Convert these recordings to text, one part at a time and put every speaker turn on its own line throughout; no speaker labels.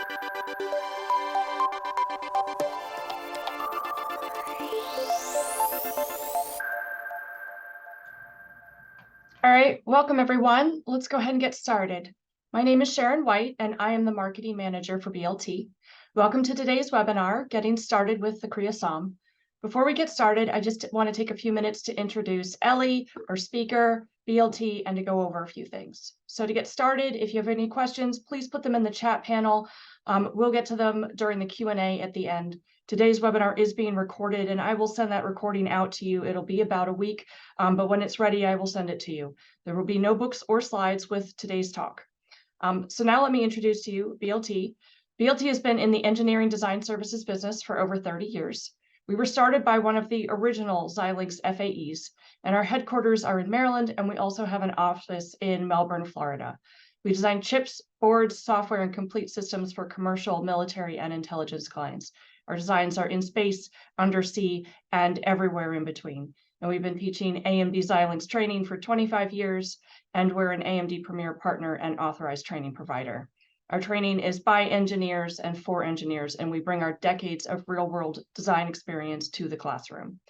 All right, welcome everyone. Let's go ahead and get started. My name is Sharon White, and I am the Marketing Manager for BLT. Welcome to today's webinar, Getting Started with the Kria SOM. Before we get started, I just want to take a few minutes to introduce Ellie, our speaker, BLT, and to go over a few things. So to get started, if you have any questions, please put them in the chat panel. We'll get to them during the Q&A at the end. Today's webinar is being recorded, and I will send that recording out to you. It'll be about a week, but when it's ready, I will send it to you. There will be no books or slides with today's talk. So now let me introduce to you BLT. BLT has been in the engineering design services business for over 30 years. We were started by one of the original Xilinx FAEs, and our headquarters are in Maryland, and we also have an office in Melbourne, Florida. We design chips, boards, software, and complete systems for commercial, military, and intelligence clients. Our designs are in space, undersea, and everywhere in between. And we've been teaching AMD Xilinx training for 25 years, and we're an AMD Premier Partner and authorized training provider. Our training is by engineers and for engineers, and we bring our decades of real-world design experience to the classroom.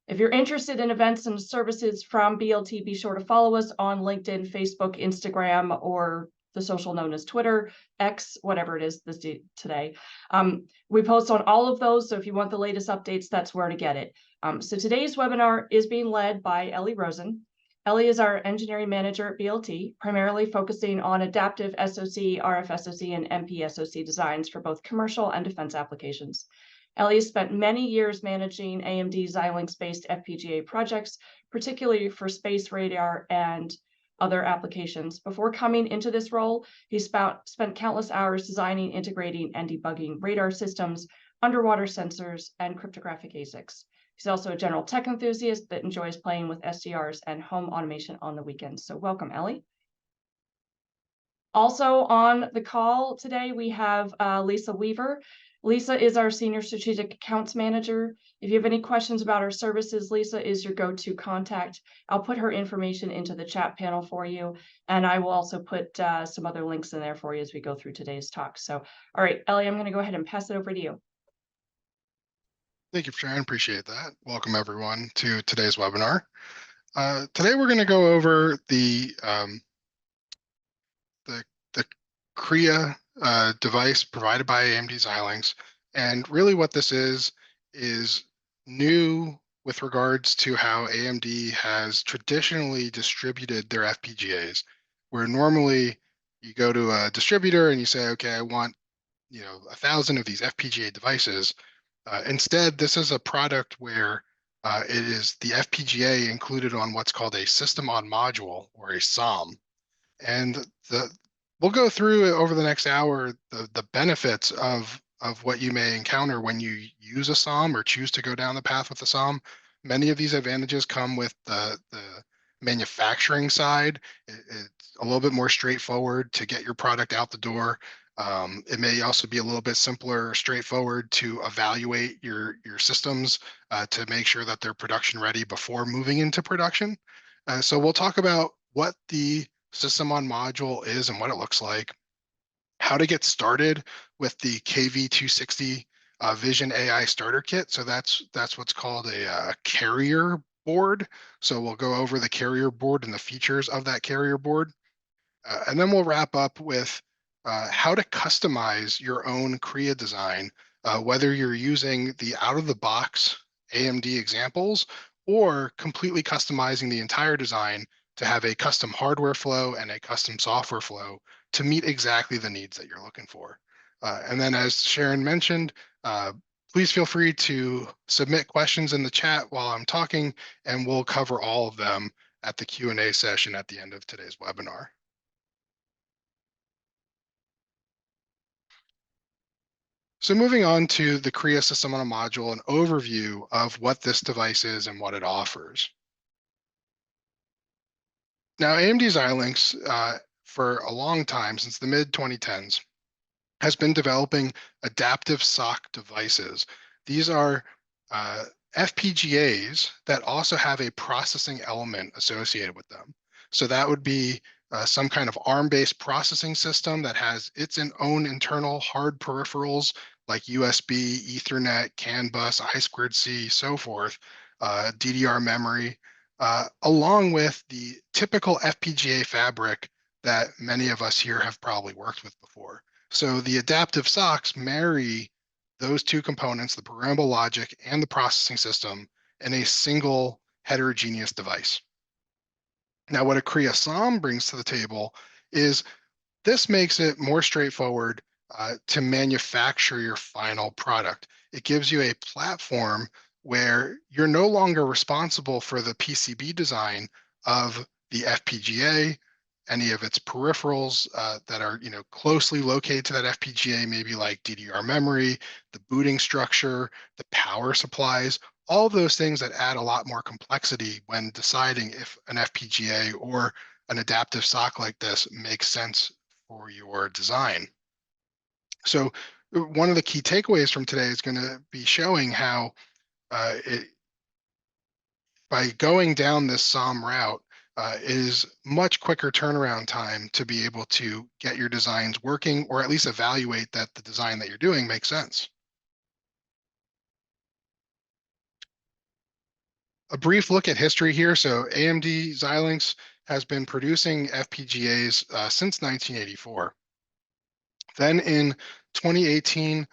If you're interested in events and services from BLT, be sure to follow us on LinkedIn, Facebook, Instagram, or the social known as Twitter, X, whatever it is today. We post on all of those, so if you want the latest updates, that's where to get it. So today's webinar is being led by Ellie Rosen. Ellie is our engineering manager at BLT, primarily focusing on adaptive SoC, RF SoC, and MP SoC designs for both commercial and defense applications. Ellie has spent many years managing AMD Xilinx-based FPGA projects, particularly for space radar and other applications. Before coming into this role, he spent countless hours designing, integrating, and debugging radar systems, underwater sensors, and cryptographic ASICs. He's also a general tech enthusiast that enjoys playing with SDRs and home automation on the weekends. So welcome, Ellie. Also on the call today, we have Lisa Weaver. Lisa is our Senior Strategic Accounts Manager. If you have any questions about our services, Lisa is your go-to contact. I'll put her information into the chat panel for you, and I will also put some other links in there for you as we go through today's talk. So, all right, Ellie, I'm going to go ahead and pass it over to you.
Thank you, Sharon. Appreciate that. Welcome, everyone, to today's webinar. Today, we're going to go over the Kria device provided by AMD Xilinx. And really what this is new with regards to how AMD has traditionally distributed their FPGAs, where normally you go to a distributor and you say, okay, I want 1,000 of these FPGA devices. Instead, this is a product where it is the FPGA included on what's called a system on module, or a SOM. And we'll go through over the next hour the benefits of what you may encounter when you use a SOM or choose to go down the path with a SOM. Many of these advantages come with the manufacturing side. It's a little bit more straightforward to get your product out the door. It may also be a little bit simpler or straightforward to evaluate your systems to make sure that they're production ready before moving into production. So we'll talk about what the system on module is and what it looks like, how to get started with the KV260 Vision AI Starter Kit. So that's what's called a carrier board. So we'll go over the carrier board and the features of that carrier board. And then we'll wrap up with how to customize your own Kria design, whether you're using the out-of-the-box AMD examples or completely customizing the entire design to have a custom hardware flow and a custom software flow to meet exactly the needs that you're looking for. And then, as Sharon mentioned, please feel free to submit questions in the chat while I'm talking, and we'll cover all of them at the Q&A session at the end of today's webinar. So moving on to the Kria system on a module, an overview of what this device is and what it offers. Now, AMD Xilinx, for a long time, since the mid-2010s, has been developing adaptive SoC devices. These are FPGAs that also have a processing element associated with them. So that would be some kind of ARM-based processing system that has its own internal hard peripherals like USB, Ethernet, CAN bus, I2C, so forth, DDR memory, along with the typical FPGA fabric that many of us here have probably worked with before. So the adaptive SOCs marry those two components, the programmable logic and the processing system, in a single heterogeneous device. Now, what a Kria SOM brings to the table is this makes it more straightforward to manufacture your final product. It gives you a platform where you're no longer responsible for the PCB design of the FPGA, any of its peripherals that are closely located to that FPGA, maybe like DDR memory, the booting structure, the power supplies, all of those things that add a lot more complexity when deciding if an FPGA or an adaptive SOC like this makes sense for your design. So one of the key takeaways from today is going to be showing how by going down this SOM route, it is much quicker turnaround time to be able to get your designs working, or at least evaluate that the design that you're doing makes sense. A brief look at history here. So AMD Xilinx has been producing FPGAs since 1984. Then in 2018,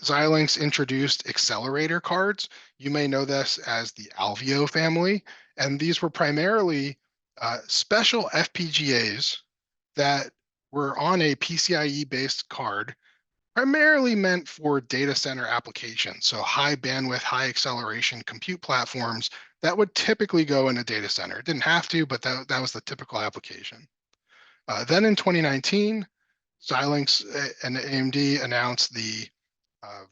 Xilinx introduced accelerator cards. You may know this as the Alveo family, and these were primarily special FPGAs that were on a PCIe-based card, primarily meant for data center applications. So high bandwidth, high acceleration compute platforms that would typically go in a data center. It didn't have to, but that was the typical application. Then in 2019, Xilinx and AMD announced the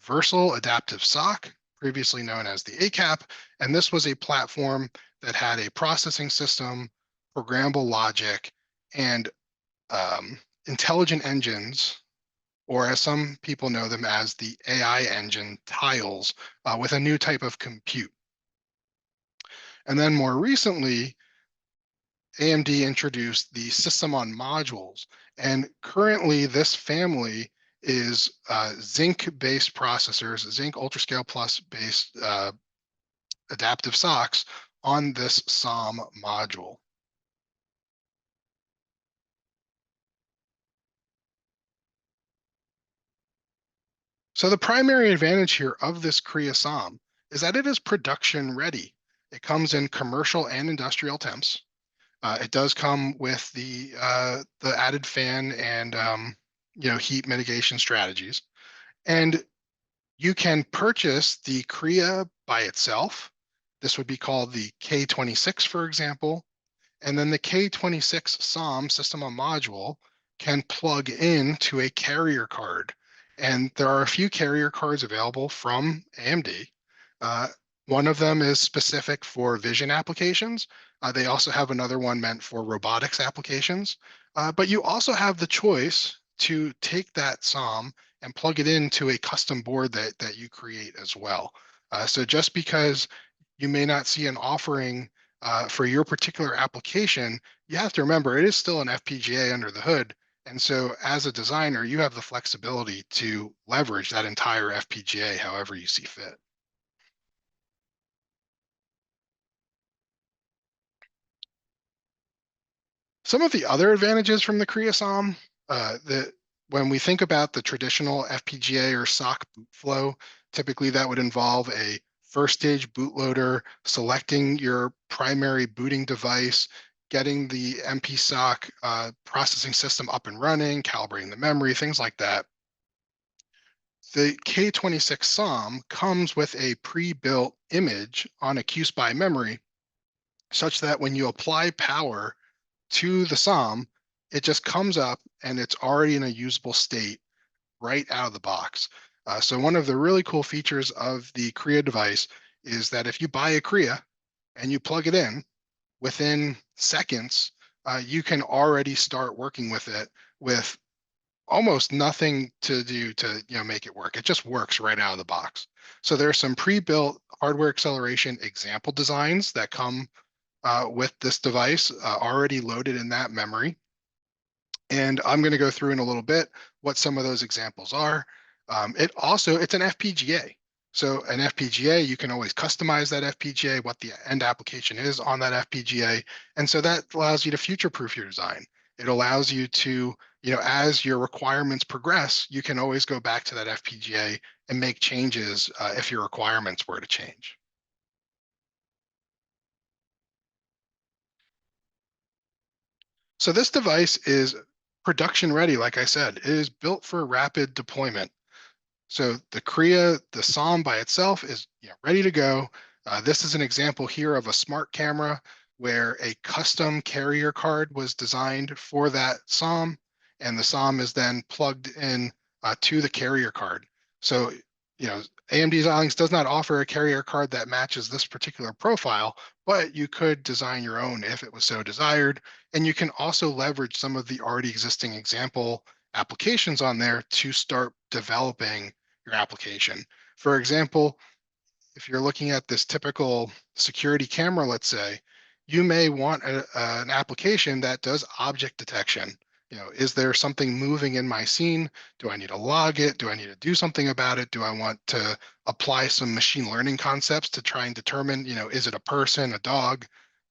Versal Adaptive SOC, previously known as the ACAP, and this was a platform that had a processing system, programmable logic, and intelligent engines, or as some people know them as the AI engine tiles, with a new type of compute. And then more recently, AMD introduced the system on modules, and currently this family is Zinc-based processors, Zinc UltraScale Plus based adaptive SOCs on this SOM module. So the primary advantage here of this Kria SOM is that it is production ready. It comes in commercial and industrial temps. It does come with the added fan and heat mitigation strategies, and you can purchase the Kria by itself. This would be called the K26, for example, and then the K26 SOM system on module can plug in to a carrier card. And there are a few carrier cards available from AMD. Uh, One of them is specific for vision applications. They also have another one meant for robotics applications. But you also have the choice to take that SOM and plug it into a custom board that you create as well. So just because you may not see an offering for your particular application, you have to remember it is still an FPGA under the hood. And so as a designer, you have the flexibility to leverage that entire FPGA however you see fit. Some of the other advantages from the Kria SOM, that when we think about the traditional FPGA or SOC boot flow, typically that would involve a first stage bootloader, selecting your primary booting device, getting the MP-SOC processing system up and running, calibrating the memory, things like that. The K26 SOM comes with a pre-built image on a QSPI memory, such that when you apply power to the SOM, it just comes up and it's already in a usable state right out of the box. So one of the really cool features of the Kria device is that if you buy a Kria and you plug it in, within seconds, you can already start working with it with almost nothing to do to make it work. It just works right out of the box. So there are some pre-built hardware acceleration example designs that come with this device already loaded in that memory. And I'm going to go through in a little bit what some of those examples are. It's an FPGA. So an FPGA, you can always customize that FPGA, what the end application is on that FPGA. And so that allows you to future-proof your design. It allows you to, as your requirements progress, you can always go back to that FPGA and make changes if your requirements were to change. So this device is production ready, like I said. It is built for rapid deployment. So the SOM by itself is ready to go. This is an example here of a smart camera where a custom carrier card was designed for that SOM, and the SOM is then plugged in to the carrier card. So, AMD Xilinx does not offer a carrier card that matches this particular profile, but you could design your own if it was so desired. And you can also leverage some of the already existing example applications on there to start developing your application. For example, if you're looking at this typical security camera, let's say, you may want an application that does object detection. Is there something moving in my scene? Do I need to log it? Do I need to do something about it? Do I want to apply some machine learning concepts to try and determine, is it a person, a dog,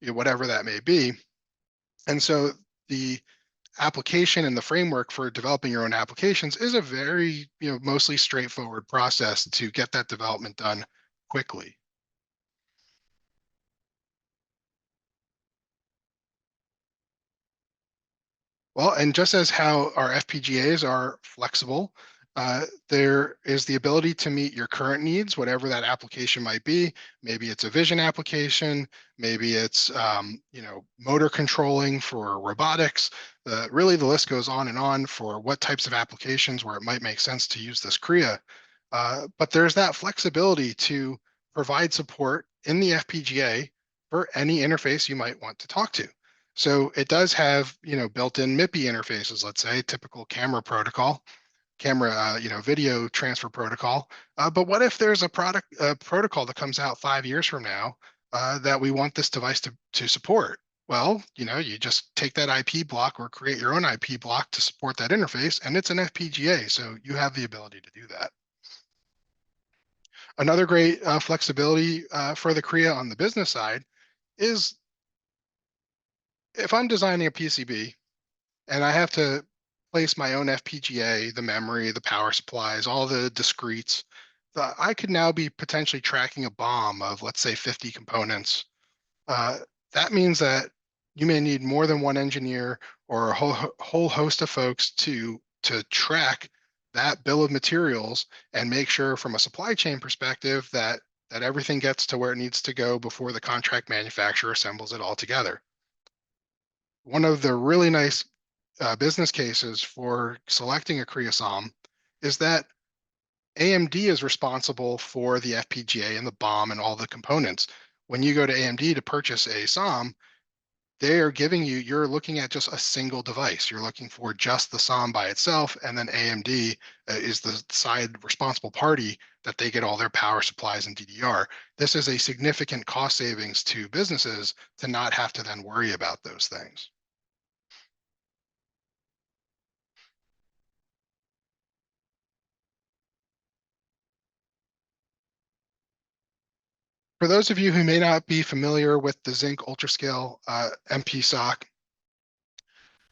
whatever that may be? And so the application and the framework for developing your own applications is a very, mostly straightforward process to get that development done quickly. Well, and just as how our FPGAs are flexible, there is the ability to meet your current needs, whatever that application might be. Maybe it's a vision application, maybe it's motor controlling for robotics. Really, the list goes on and on for what types of applications where it might make sense to use this Kria. But there's that flexibility to provide support in the FPGA for any interface you might want to talk to. So it does have, built-in MIPI interfaces, let's say, typical camera protocol, video transfer protocol. But what if there's a protocol that comes out 5 years from now that we want this device to support? Well, you just take that IP block or create your own IP block to support that interface, and it's an FPGA, so you have the ability to do that. Another great flexibility for the Kria on the business side is if I'm designing a PCB and I have to place my own FPGA, the memory, the power supplies, all the discretes, I could now be potentially tracking a BOM of, let's say, 50 components. Uh, that means that you may need more than one engineer or a whole host of folks to track that bill of materials and make sure from a supply chain perspective that everything gets to where it needs to go before the contract manufacturer assembles it all together. One of the really nice business cases for selecting a Kria SOM is that AMD is responsible for the FPGA and the BOM and all the components. When you go to AMD to purchase a SOM, they are you're looking at just a single device. You're looking for just the SOM by itself, and then AMD is the side responsible party that they get all their power supplies and DDR. This is a significant cost savings to businesses to not have to then worry about those things. For those of you who may not be familiar with the Zinc UltraScale MP sock,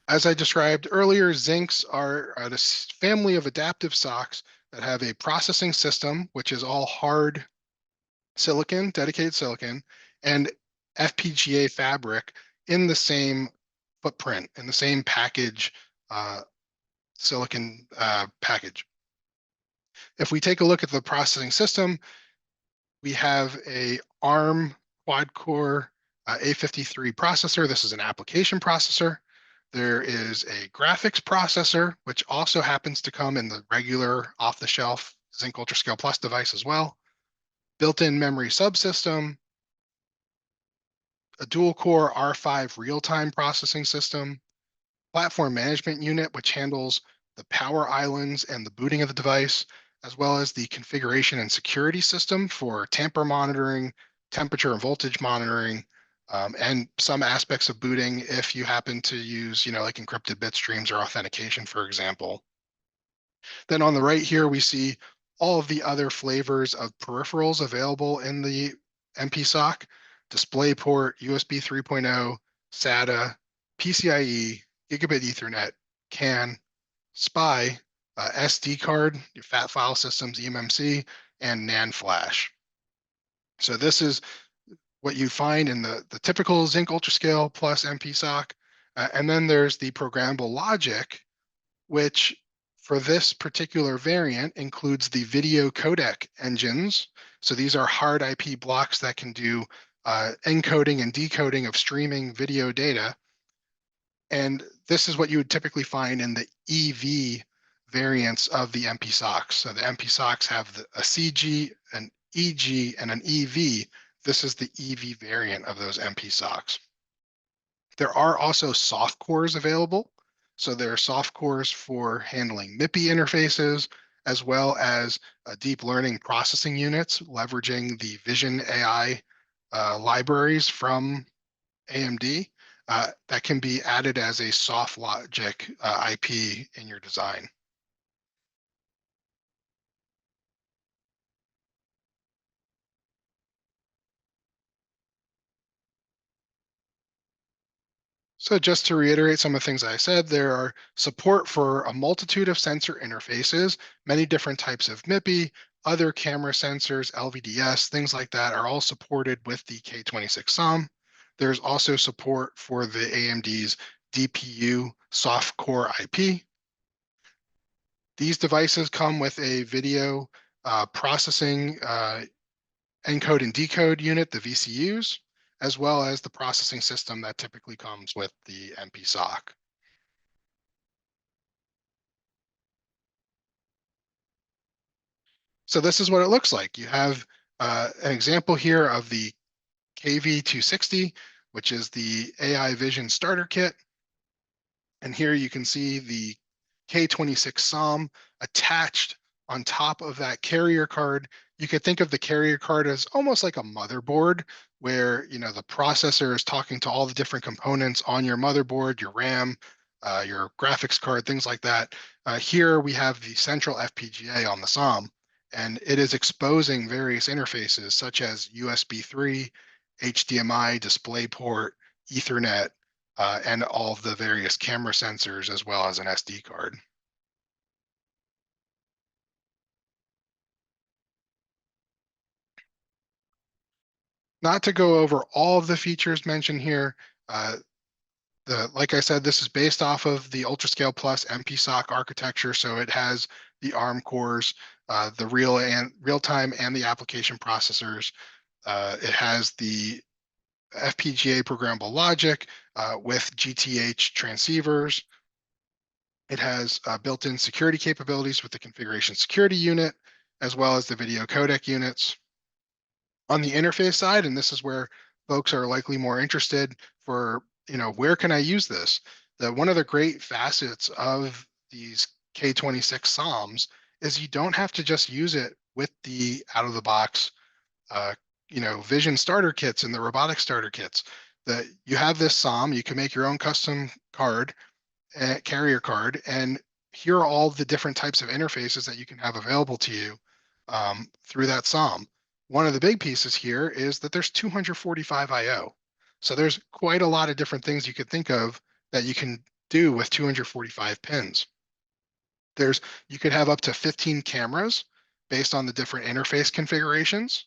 as I described earlier, Zincs are a family of adaptive socks that have a processing system, which is all hard silicon, dedicated silicon, and FPGA fabric in the same footprint, in the same package, silicon package. If we take a look at the processing system, we have a ARM quad-core A53 processor. This is an application processor. There is a graphics processor, which also happens to come in the regular off-the-shelf Zinc UltraScale Plus device as well. Built-in memory subsystem, a dual-core R5 real-time processing system, platform management unit, which handles the power islands and the booting of the device, as well as the configuration and security system for tamper monitoring, temperature and voltage monitoring, and some aspects of booting if you happen to use, like encrypted bit streams or authentication, for example. Then on the right here, we see all of the other flavors of peripherals available in the MP-SOC: DisplayPort, USB 3.0, SATA, PCIe, Gigabit Ethernet, CAN, SPI, SD card, your fat file systems, eMMC, and NAND flash. So this is what you find in the typical Zinc UltraScale plus MP-SOC. And then there's the programmable logic, which for this particular variant includes the video codec engines. So these are hard IP blocks that can do encoding and decoding of streaming video data. And this is what you would typically find in the EV variants of the MP-SOCs. So the MP-SOCs have a CG, an EG, and an EV. This is the EV variant of those MP-SOCs. There are also soft cores available. So there are soft cores for handling MIPI interfaces, as well as deep learning processing units, leveraging the Vision AI libraries from AMD that can be added as a soft logic IP in your design. So just to reiterate some of the things I said, there are support for a multitude of sensor interfaces, many different types of MIPI, other camera sensors, LVDS, things like that are all supported with the K26 SOM. There's also support for the AMD's DPU soft core IP. These devices come with a video processing encode and decode unit, the VCUs, as well as the processing system that typically comes with the MP-SOC. So this is what it looks like. You have an example here of the KV260, which is the AI Vision Starter Kit. And here you can see the K26 SOM attached on top of that carrier card. You could think of the carrier card as almost like a motherboard where the processor is talking to all the different components on your motherboard, your RAM, your graphics card, things like that. Here we have the central FPGA on the SOM, and it is exposing various interfaces such as USB 3, HDMI, DisplayPort, Ethernet, and all of the various camera sensors as well as an SD card. Not to go over all of the features mentioned here, uh, like I said, this is based off of the UltraScale Plus MP-SOC architecture, so it has the ARM cores, the real-time and the application processors. It has the FPGA programmable logic with GTH transceivers. It has built-in security capabilities with the configuration security unit, as well as the video codec units. On the interface side, and this is where folks are likely more interested for, where can I use this? One of the great facets of these K26 SOMs is you don't have to just use it with the out-of-the-box, uh, vision starter kits and the robotic starter kits. That you have this SOM, you can make your own custom card, carrier card, and here are all the different types of interfaces that you can have available to you through that SOM. One of the big pieces here is that there's 245 I/O. So there's quite a lot of different things you could think of that you can do with 245 pins. You could have up to 15 cameras based on the different interface configurations.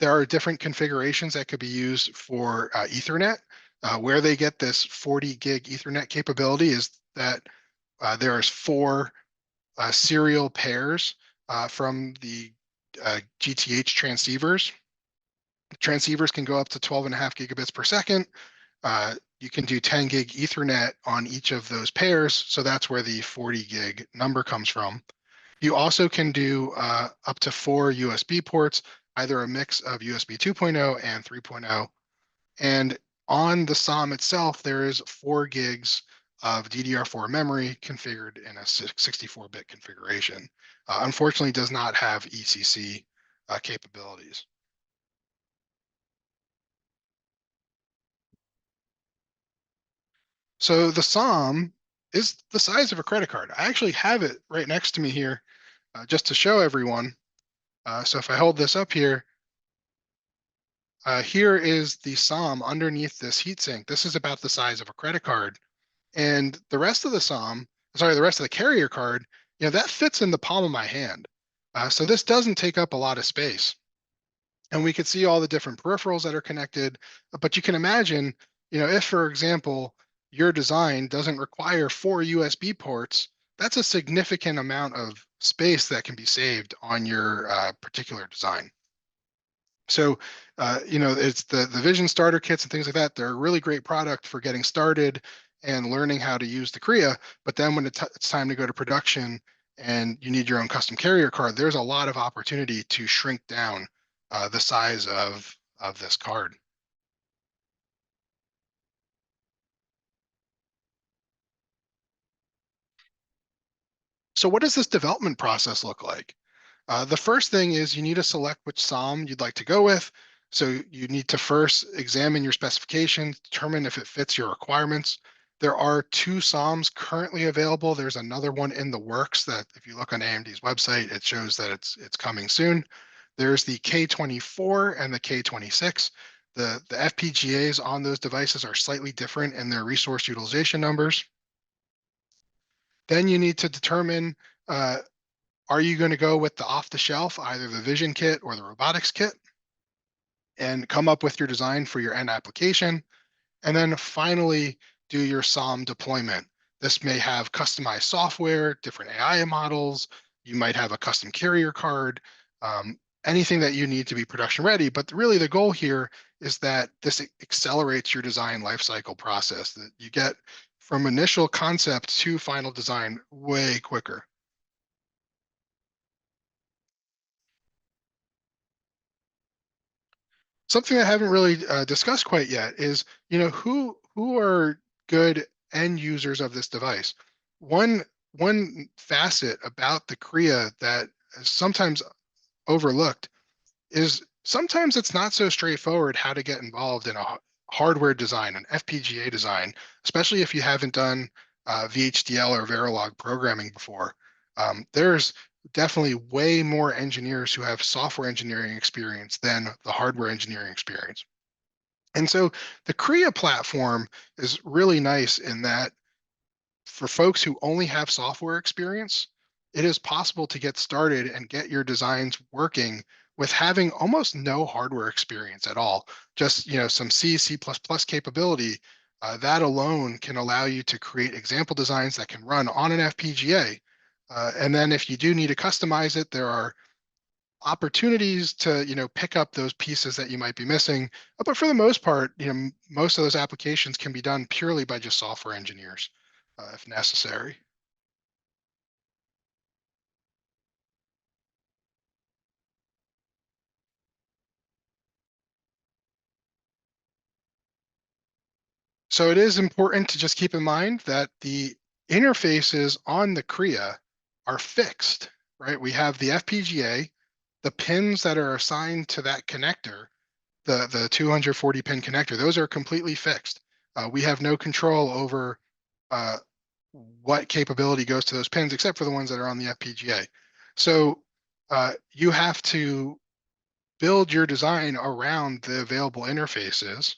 There are different configurations that could be used for Ethernet. Where they get this 40 gig Ethernet capability is that there's 4 serial pairs from the GTH transceivers. Transceivers can go up to 12.5 gigabits per second. You can do 10 gig Ethernet on each of those pairs, so that's where the 40 gig number comes from. You also can do up to 4 USB ports, either a mix of USB 2.0 and 3.0. And on the SOM itself, there is 4 gigs of DDR4 memory configured in a 64-bit configuration. Unfortunately, does not have ECC capabilities. So the SOM is the size of a credit card. I actually have it right next to me here just to show everyone. So if I hold this up here, here is the SOM underneath this heatsink. This is about the size of a credit card. And the rest of the the rest of the carrier card, that fits in the palm of my hand. So this doesn't take up a lot of space. And we could see all the different peripherals that are connected. But you can imagine, if, for example, your design doesn't require 4 USB ports, that's a significant amount of space that can be saved on your particular design. So, it's the Vision starter kits and things like that. They're a really great product for getting started and learning how to use the Kria. But then when it's time to go to production and you need your own custom carrier card, there's a lot of opportunity to shrink down the size of this card. So, what does this development process look like? The first thing is you need to select which SOM you'd like to go with. So you need to first examine your specifications, determine if it fits your requirements. There are 2 SOMs currently available. There's another one in the works that if you look on AMD's website, it shows that it's coming soon. There's the K24 and the K26. The FPGAs on those devices are slightly different in their resource utilization numbers. Then you need to determine are you going to go with the off the shelf, either the Vision kit or the robotics kit, and come up with your design for your end application? And then finally, do your SOM deployment. This may have customized software, different AI models. You might have a custom carrier card, anything that you need to be production ready. But really, the goal here is that this accelerates your design lifecycle process, that you get from initial concept to final design way quicker. Something I haven't really discussed quite yet is, who are good end users of this device. One facet about the Kria that is sometimes overlooked is sometimes it's not so straightforward how to get involved in a hardware design, an FPGA design, especially if you haven't done VHDL or Verilog programming before. There's definitely way more engineers who have software engineering experience than the hardware engineering experience. And so the Kria platform is really nice in that for folks who only have software experience, it is possible to get started and get your designs working with having almost no hardware experience at all. Just some C capability. That alone can allow you to create example designs that can run on an FPGA. And then if you do need to customize it, there are opportunities to pick up those pieces that you might be missing. But for the most part, most of those applications can be done purely by just software engineers if necessary. So it is important to just keep in mind that the interfaces on the Kria are fixed, right? We have the FPGA, the pins that are assigned to that connector, the 240 pin connector, those are completely fixed. We have no control over uh, what capability goes to those pins, except for the ones that are on the FPGA. So you have to build your design around the available interfaces.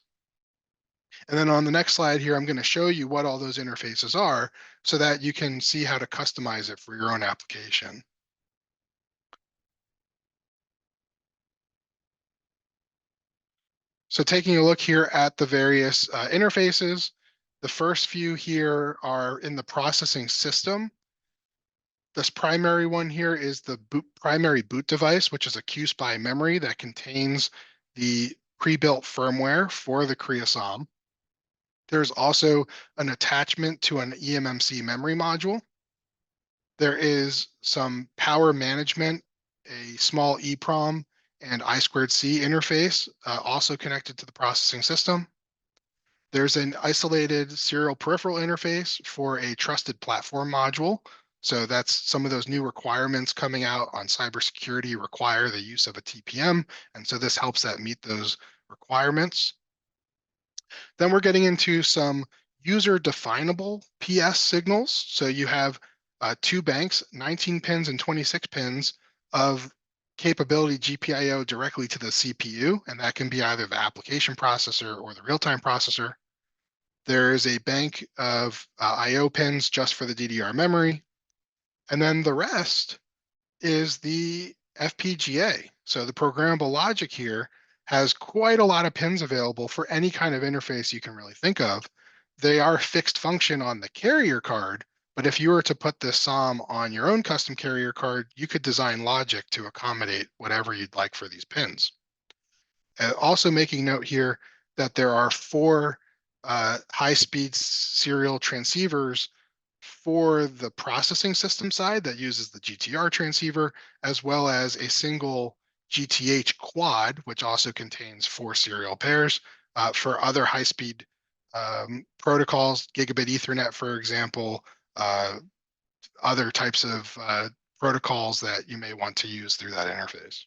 And then on the next slide here, I'm going to show you what all those interfaces are so that you can see how to customize it for your own application. So taking a look here at the various interfaces, the first few here are in the processing system. This primary one here is the primary boot device, which is a QSPI memory that contains the pre-built firmware for the Kria SOM. There's also an attachment to an eMMC memory module. There is some power management, a small EEPROM and I2C interface also connected to the processing system. There's an isolated serial peripheral interface for a trusted platform module. So that's some of those new requirements coming out on cybersecurity require the use of a TPM. And so this helps that meet those requirements. Then we're getting into some user definable PS signals. So you have two banks, 19 pins and 26 pins of capability GPIO directly to the CPU, and that can be either the application processor or the real-time processor. There is a bank of IO pins just for the DDR memory, and then the rest is the FPGA. So the programmable logic here has quite a lot of pins available for any kind of interface you can really think of. They are fixed function on the carrier card, but if you were to put this SOM on your own custom carrier card, you could design logic to accommodate whatever you'd like for these pins. Also making note here that there are four high-speed serial transceivers for the processing system side that uses the GTR transceiver, as well as a single GTH quad, which also contains four serial pairs for other high-speed protocols, gigabit Ethernet, for example, other types of protocols that you may want to use through that interface.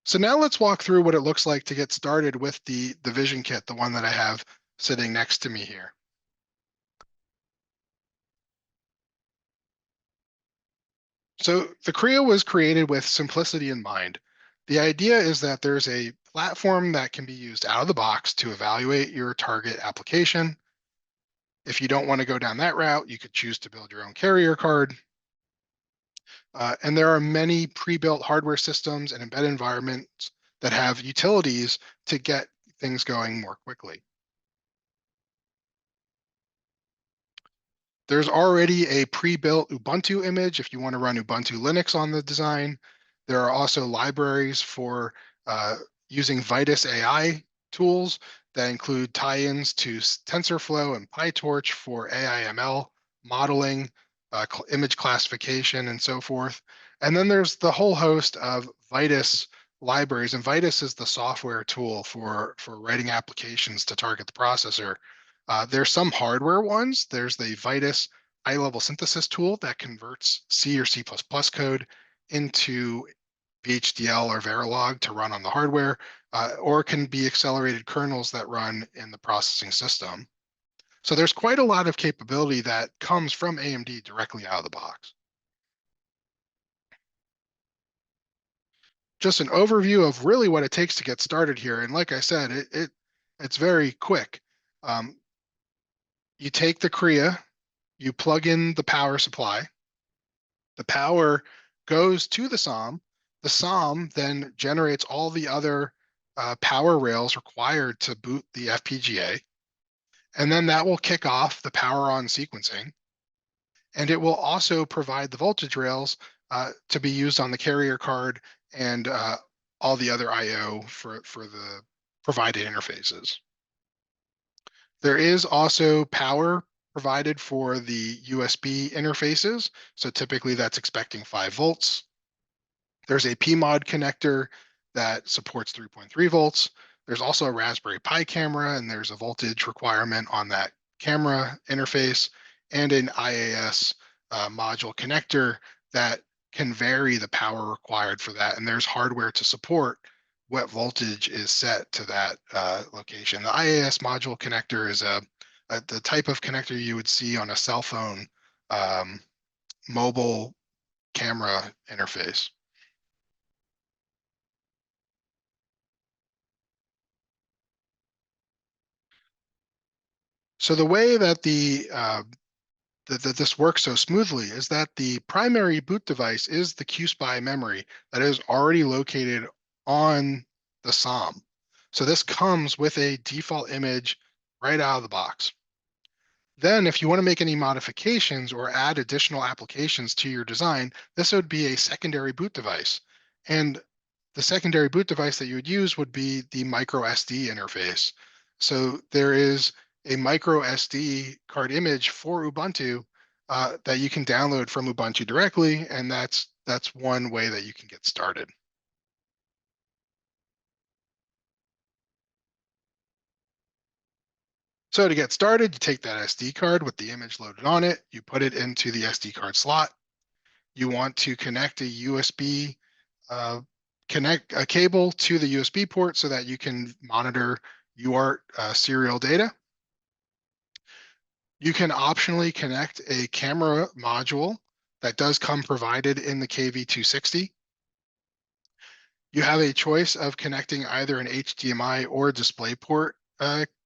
So now let's walk through what it looks like to get started with the Vision Kit, the one that I have sitting next to me here. So the Kria was created with simplicity in mind. The idea is that there's a platform that can be used out of the box to evaluate your target application. If you don't want to go down that route, you could choose to build your own carrier card. And there are many pre-built hardware systems and embedded environments that have utilities to get things going more quickly. There's already a pre-built Ubuntu image if you want to run Ubuntu Linux on the design. There are also libraries for using Vitis AI tools that include tie-ins to TensorFlow and PyTorch for AI/ML modeling, image classification, and so forth. And then there's the whole host of Vitis libraries, and Vitis is the software tool for writing applications to target the processor. There's some hardware ones. There's the Vitis high-level synthesis tool that converts C or C++ code into VHDL or Verilog to run on the hardware, or can be accelerated kernels that run in the processing system. So there's quite a lot of capability that comes from AMD directly out of the box. Just an overview of really what it takes to get started here. And like I said, it's very quick. You take the Kria, you plug in the power supply, the power goes to the SOM. The SOM then generates all the other power rails required to boot the FPGA. And then that will kick off the power on sequencing. And it will also provide the voltage rails to be used on the carrier card and all the other IO for the provided interfaces. There is also power provided for the USB interfaces. So typically that's expecting 5 volts. There's a PMOD connector that supports 3.3 volts. There's also a Raspberry Pi camera, and there's a voltage requirement on that camera interface, and an IAS module connector that can vary the power required for that. And there's hardware to support what voltage is set to that location. The IAS module connector is the type of connector you would see on a cell phone mobile camera interface. So the way that that this works so smoothly is that the primary boot device is the QSPI memory that is already located on the SOM. So this comes with a default image right out of the box. Then if you want to make any modifications or add additional applications to your design, this would be a secondary boot device. And the secondary boot device that you would use would be the micro SD interface. So there is a micro SD card image for Ubuntu that you can download from Ubuntu directly, and that's one way that you can get started. So to get started, you take that SD card with the image loaded on it, you put it into the SD card slot. You want to connect a USB connect a cable to the USB port so that you can monitor UART serial data. You can optionally connect a camera module that does come provided in the KV260. You have a choice of connecting either an HDMI or DisplayPort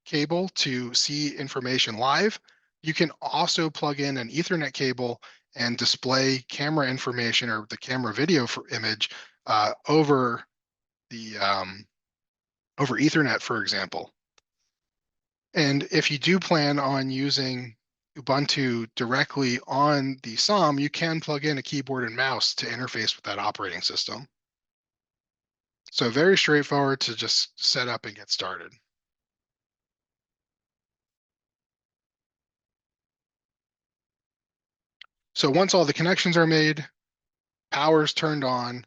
cable to see information live. You can also plug in an Ethernet cable and display camera information or the camera video for image over the over Ethernet, for example. And if you do plan on using Ubuntu directly on the SOM, you can plug in a keyboard and mouse to interface with that operating system. So very straightforward to just set up and get started. So once all the connections are made, power's turned on,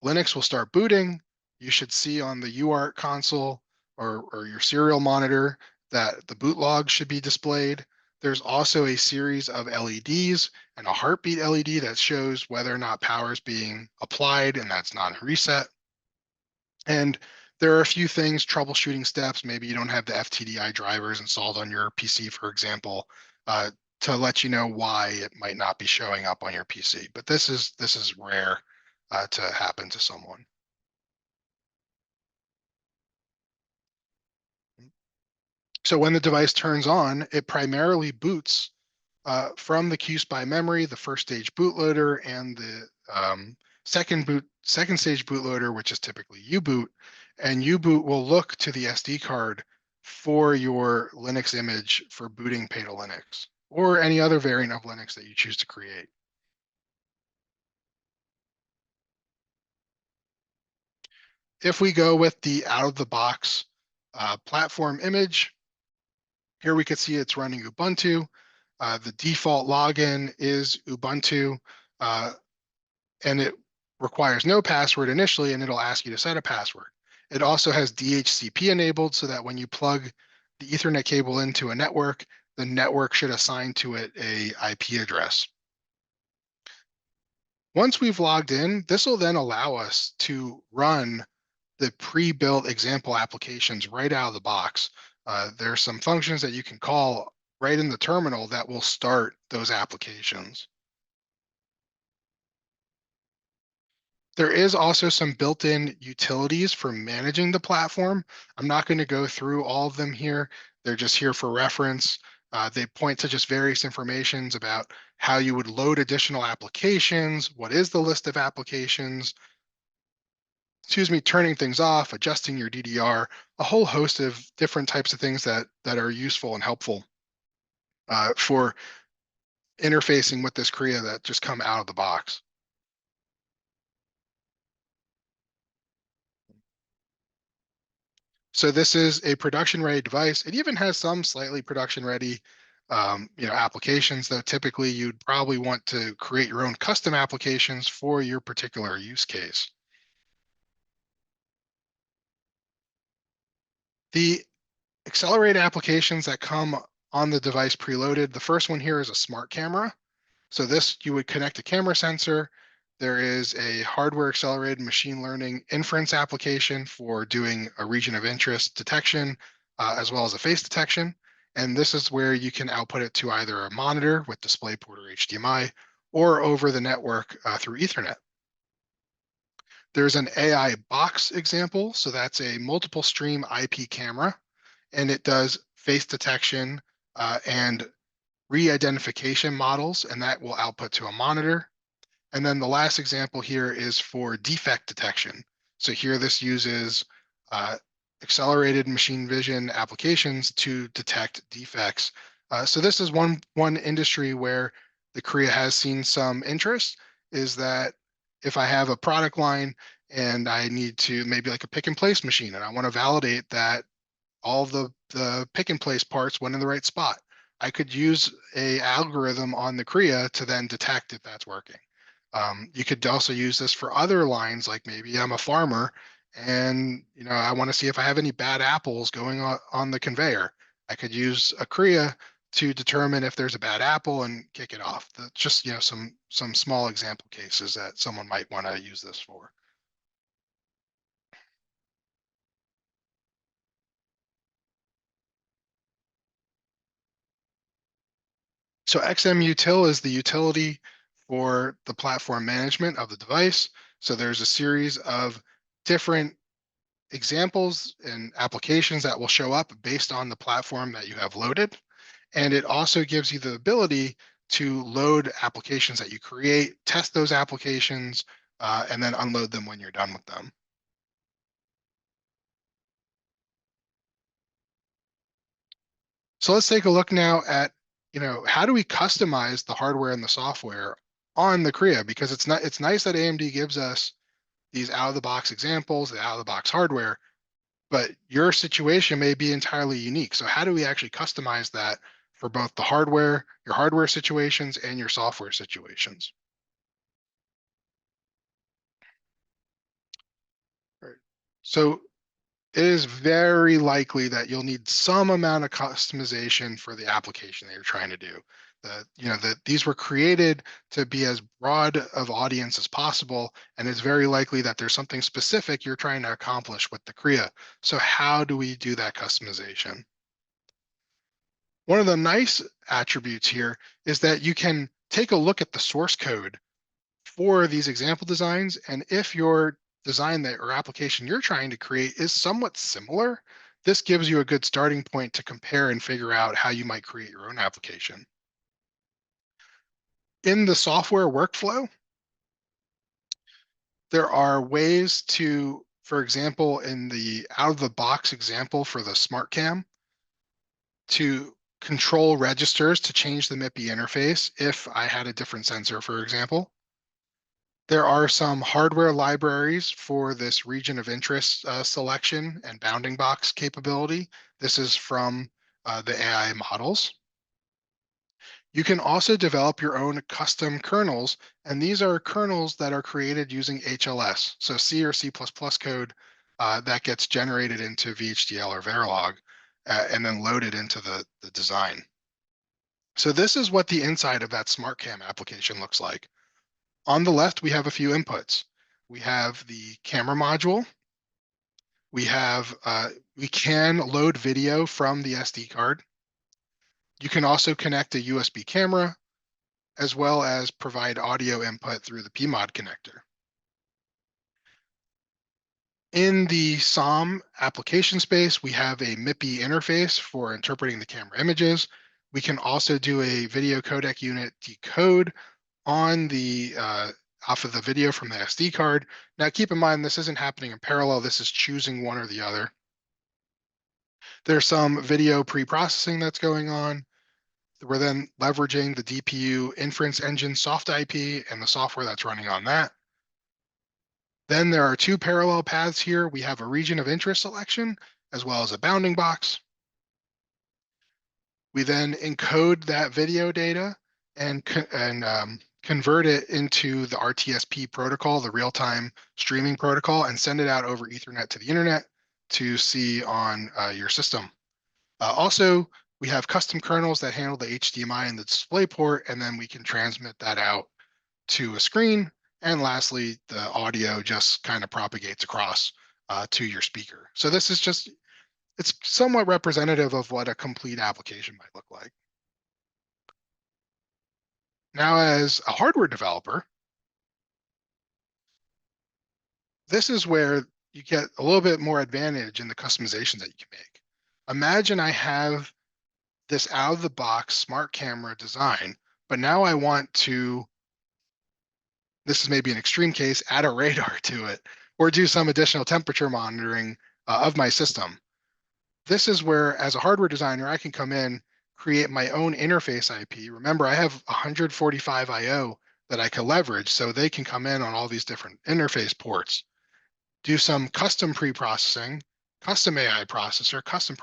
Linux will start booting. You should see on the UART console or your serial monitor that the boot log should be displayed. There's also a series of LEDs and a heartbeat LED that shows whether or not power is being applied and that's not reset. And there are a few things, troubleshooting steps. Maybe you don't have the FTDI drivers installed on your PC, for example, uh, to let you know why it might not be showing up on your PC. But this is rare to happen to someone. So when the device turns on, it primarily boots from the QSPI memory, the first stage bootloader, and the second stage bootloader, which is typically U-boot. And U-boot will look to the SD card for your Linux image for booting Peta Linux or any other variant of Linux that you choose to create. If we go with the out-of-the-box platform image, here we can see it's running Ubuntu. The default login is Ubuntu. And it requires no password initially, and it'll ask you to set a password. It also has DHCP enabled so that when you plug the Ethernet cable into a network, the network should assign to it a IP address. Once we've logged in, this will then allow us to run the pre-built example applications right out of the box. There's some functions that you can call right in the terminal that will start those applications. There is also some built-in utilities for managing the platform. I'm not going to go through all of them here. They're just here for reference. They point to just various informations about how you would load additional applications, what is the list of applications, turning things off, adjusting your DDR, a whole host of different types of things that are useful and helpful for interfacing with this Kria that just come out of the box. So this is a production-ready device. It even has some slightly production-ready, applications. Though typically you'd probably want to create your own custom applications for your particular use case. The accelerated applications that come on the device preloaded. The first one here is a smart camera. So this, you would connect a camera sensor. There is a hardware accelerated machine learning inference application for doing a region of interest detection, as well as a face detection. And this is where you can output it to either a monitor with DisplayPort or HDMI, or over the network through Ethernet. There's an AI box example. So that's a multiple stream IP camera, and it does face detection and re-identification models, and that will output to a monitor. And then the last example here is for defect detection. So here this uses accelerated machine vision applications to detect defects. So this is one industry where the Kria has seen some interest, is that if I have a product line and I need to maybe like a pick and place machine and I want to validate that all the pick and place parts went in the right spot, I could use a algorithm on the Kria to then detect if that's working. You could also use this for other lines, like maybe I'm a farmer and I want to see if I have any bad apples going on the conveyor. I could use a Kria to determine if there's a bad apple and kick it off. That's just some small example cases that someone might want to use this for. So XMUtil is the utility for the platform management of the device. So there's a series of different examples and applications that will show up based on the platform that you have loaded. And it also gives you the ability to load applications that you create, test those applications, and then unload them when you're done with them. So let's take a look now at, how do we customize the hardware and the software on the Kria? Because it's nice that AMD gives us these out of the box examples, the out of the box hardware, but your situation may be entirely unique. So how do we actually customize that for both the hardware, your hardware situations, and your software situations? Right. So it is very likely that you'll need some amount of customization for the application that you're trying to do. That these were created to be as broad of audience as possible, and it's very likely that there's something specific you're trying to accomplish with the Kria. So how do we do that customization? One of the nice attributes here is that you can take a look at the source code for these example designs. And if your design that or application you're trying to create is somewhat similar, this gives you a good starting point to compare and figure out how you might create your own application. In the software workflow, there are ways to, for example, in the out of the box example for the smart cam, to control registers to change the MIPI interface if I had a different sensor, for example. There are some hardware libraries for this region of interest selection and bounding box capability. This is from the AI models. You can also develop your own custom kernels, and these are kernels that are created using HLS, so C or C++ code that gets generated into VHDL or Verilog and then loaded into the design. So this is what the inside of that SmartCam application looks like. On the left, we have a few inputs. We have the camera module. We can load video from the SD card. You can also connect a USB camera, as well as provide audio input through the PMOD connector. In the SOM application space, we have a MIPI interface for interpreting the camera images. We can also do a video codec unit decode on the off of the video from the SD card. Now keep in mind, this isn't happening in parallel. This is choosing one or the other. There's some video pre-processing that's going on. We're then leveraging the DPU inference engine soft IP and the software that's running on that. Then there are two parallel paths here. We have a region of interest selection as well as a bounding box. We then encode that video data and convert it into the RTSP protocol, the real-time streaming protocol, and send it out over Ethernet to the internet to see on your system. Also, we have custom kernels that handle the HDMI and the display port, and then we can transmit that out to a screen. And lastly, the audio just kind of propagates across to your speaker. So this is just, it's somewhat representative of what a complete application might look like. Now, as a hardware developer, this is where you get a little bit more advantage in the customization that you can make. Imagine I have this out of the box smart camera design, but now I want to, this is maybe an extreme case, add a radar to it or do some additional temperature monitoring of my system. This is where, as a hardware designer, I can come in, create my own interface IP. Remember, I have 145 IO that I can leverage, so they can come in on all these different interface ports, do some custom pre-processing, custom AI processor, custom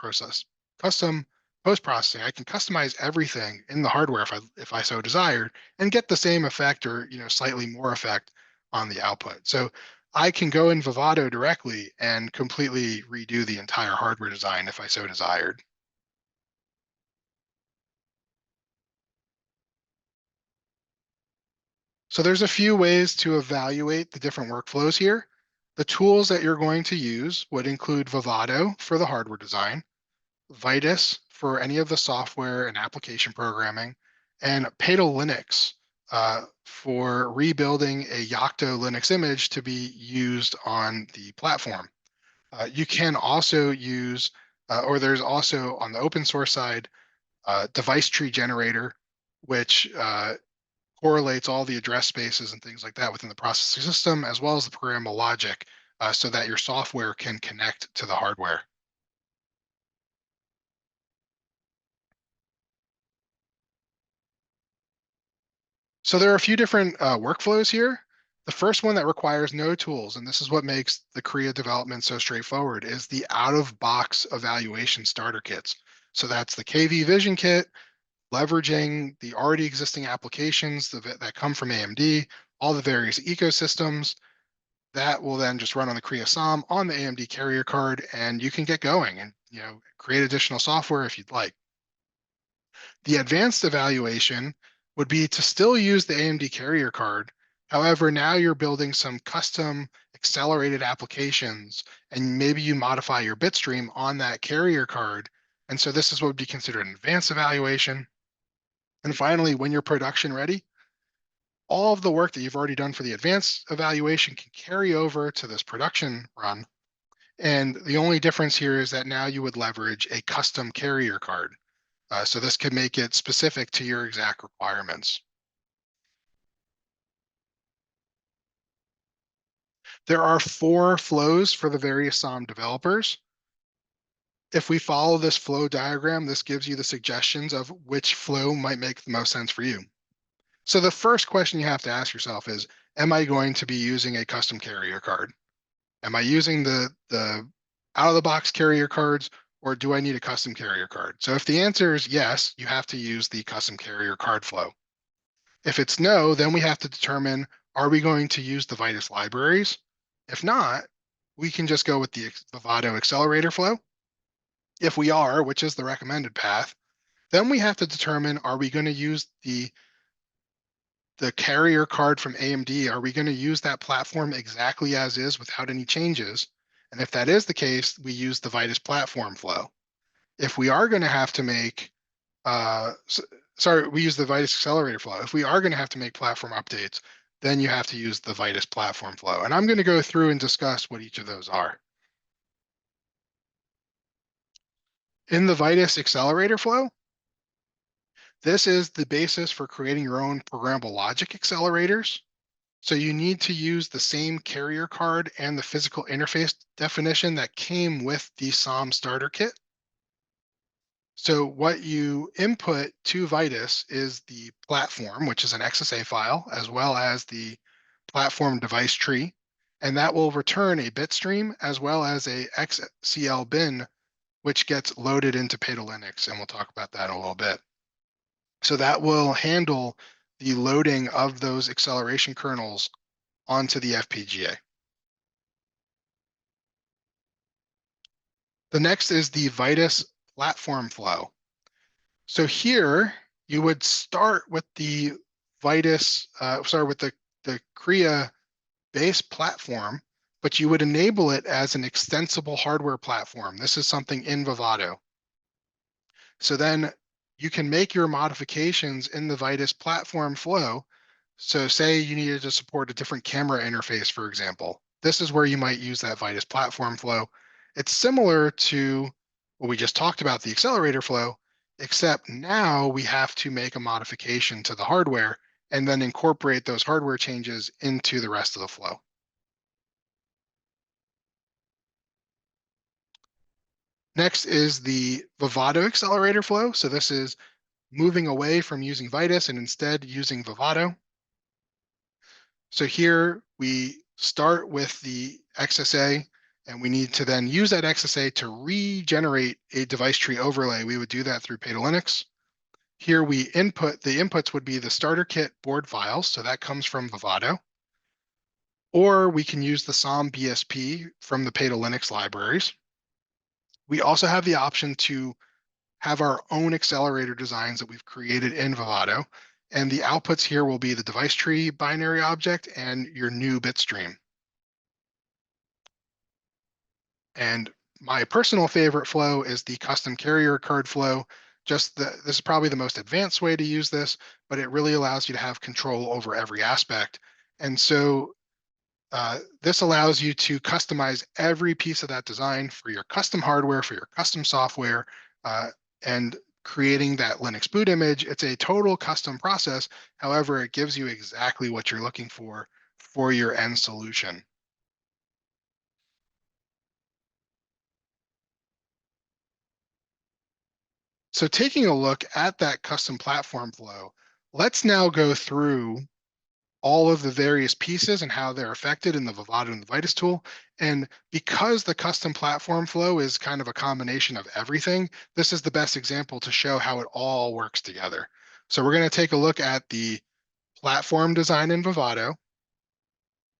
post-processing. I can customize everything in the hardware if I so desired, and get the same effect or slightly more effect on the output. So I can go in Vivado directly and completely redo the entire hardware design if I so desired. So there's a few ways to evaluate the different workflows here. The tools that you're going to use would include Vivado for the hardware design, Vitis for any of the software and application programming, and Padal Linux for rebuilding a Yocto Linux image to be used on the platform. You can also use, or there's also on the open source side, device tree generator, which correlates all the address spaces and things like that within the processing system, as well as the programmable logic, so that your software can connect to the hardware. So there are a few different workflows here. The first one that requires no tools, and this is what makes the Kria development so straightforward, is the out-of-box evaluation starter kits. So that's the KV Vision Kit, leveraging the already existing applications that come from AMD, all the various ecosystems. That will then just run on the Kria SOM on the AMD carrier card, and you can get going and create additional software if you'd like. The advanced evaluation would be to still use the AMD carrier card. However, now you're building some custom accelerated applications, and maybe you modify your bitstream on that carrier card. And so this is what would be considered an advanced evaluation. And finally, when you're production ready, all of the work that you've already done for the advanced evaluation can carry over to this production run. And the only difference here is that now you would leverage a custom carrier card. So this could make it specific to your exact requirements. There are 4 flows for the various SOM developers. If we follow this flow diagram, this gives you the suggestions of which flow might make the most sense for you. So the first question you have to ask yourself is, am I going to be using a custom carrier card? Am I using the out of the box carrier cards, or do I need a custom carrier card? So if the answer is yes, you have to use the custom carrier card flow. If it's no, then we have to determine, are we going to use the Vitis libraries? If not, we can just go with the Vivado accelerator flow. If we are, which is the recommended path, then we have to determine, are we going to use the carrier card from AMD? Are we going to use that platform exactly as is without any changes? And if that is the case, we use the Vitis platform flow. If we are going to have to make, we use the Vitis accelerator flow. If we are going to have to make platform updates, then you have to use the Vitis platform flow. And I'm going to go through and discuss what each of those are. In the Vitis accelerator flow, this is the basis for creating your own programmable logic accelerators. So you need to use the same carrier card and the physical interface definition that came with the SOM starter kit. So what you input to Vitis is the platform, which is an XSA file, as well as the platform device tree, and that will return a bit stream as well as a XCL bin, which gets loaded into Padal Linux, and we'll talk about that in a little bit. So that will handle the loading of those acceleration kernels onto the FPGA. The next is the Vitis platform flow. So here you would start with the the Kria base platform, but you would enable it as an extensible hardware platform. This is something in Vivado. So then you can make your modifications in the Vitis platform flow. So say you needed to support a different camera interface, for example. This is where you might use that Vitis platform flow. It's similar to what we just talked about, the accelerator flow, except now we have to make a modification to the hardware and then incorporate those hardware changes into the rest of the flow. Next is the Vivado accelerator flow. So this is moving away from using Vitis and instead using Vivado. So here we start with the XSA, and we need to then use that XSA to regenerate a device tree overlay. We would do that through Padal Linux. Here we input, the inputs would be the starter kit board files, so that comes from Vivado. Or we can use the SOM BSP from the Padal Linux libraries. We also have the option to have our own accelerator designs that we've created in Vivado. And the outputs here will be the device tree binary object and your new bit stream. And my personal favorite flow is the custom carrier card flow, This is probably the most advanced way to use this, but it really allows you to have control over every aspect. And so this allows you to customize every piece of that design for your custom hardware, for your custom software, and creating that Linux boot image. It's a total custom process. However, it gives you exactly what you're looking for your end solution. So taking a look at that custom platform flow, let's now go through all of the various pieces and how they're affected in the Vivado and the Vitis tool. And because the custom platform flow is kind of a combination of everything, this is the best example to show how it all works together. So we're going to take a look at the platform design in Vivado,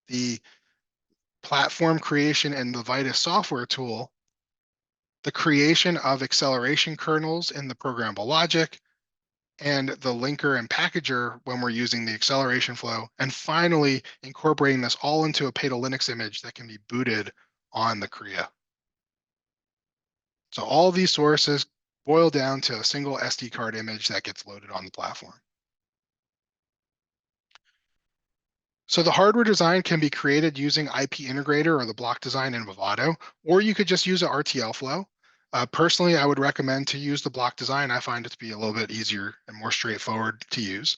the platform creation in the Vitis software tool, the creation of acceleration kernels in the programmable logic, and the linker and packager when we're using the acceleration flow, and finally incorporating this all into a Peta Linux image that can be booted on the Kria. So all these sources boil down to a single SD card image that gets loaded on the platform. So the hardware design can be created using IP Integrator or the block design in Vivado, or you could just use an RTL flow. Personally, I would recommend to use the block design. I find it to be a little bit easier and more straightforward to use.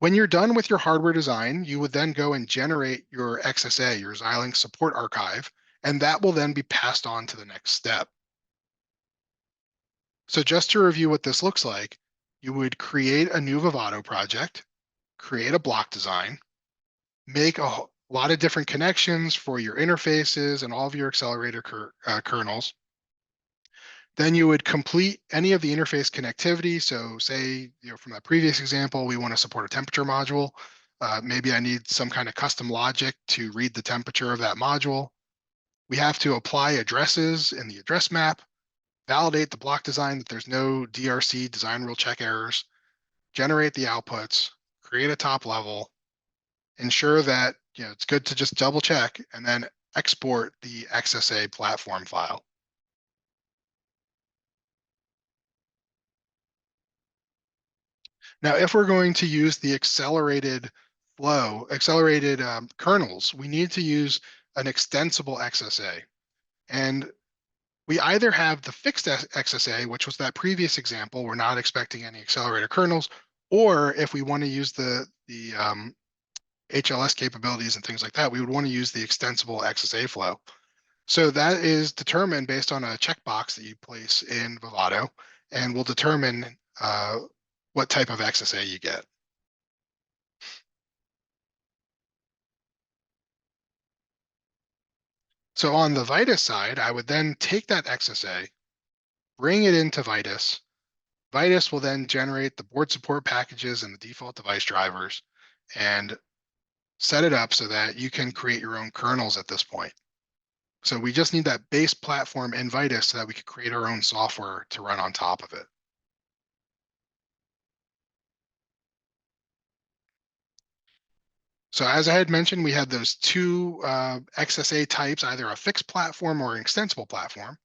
When you're done with your hardware design, you would then go and generate your XSA, your Xilinx support archive, and that will then be passed on to the next step. So just to review what this looks like, you would create a new Vivado project, create a block design, make a lot of different connections for your interfaces and all of your accelerator kernels. Then you would complete any of the interface connectivity. So say, from that previous example, we want to support a temperature module. Maybe I need some kind of custom logic to read the temperature of that module. We have to apply addresses in the address map, validate the block design that there's no DRC design rule check errors, generate the outputs, create a top level, ensure that it's good to just double check, and then export the XSA platform file. Now, if we're going to use the accelerated kernels, we need to use an extensible XSA. And we either have the fixed XSA, which was that previous example, we're not expecting any accelerator kernels, or if we want to use the HLS capabilities and things like that, we would want to use the extensible XSA flow. So that is determined based on a checkbox that you place in Vivado, and will determine what type of XSA you get. So on the Vitis side, I would then take that XSA, bring it into Vitis. Vitis will then generate the board support packages and the default device drivers and set it up so that you can create your own kernels at this point. So we just need that base platform in Vitis so that we could create our own software to run on top of it. So as I had mentioned, we had those two XSA types, either a fixed platform or an extensible platform.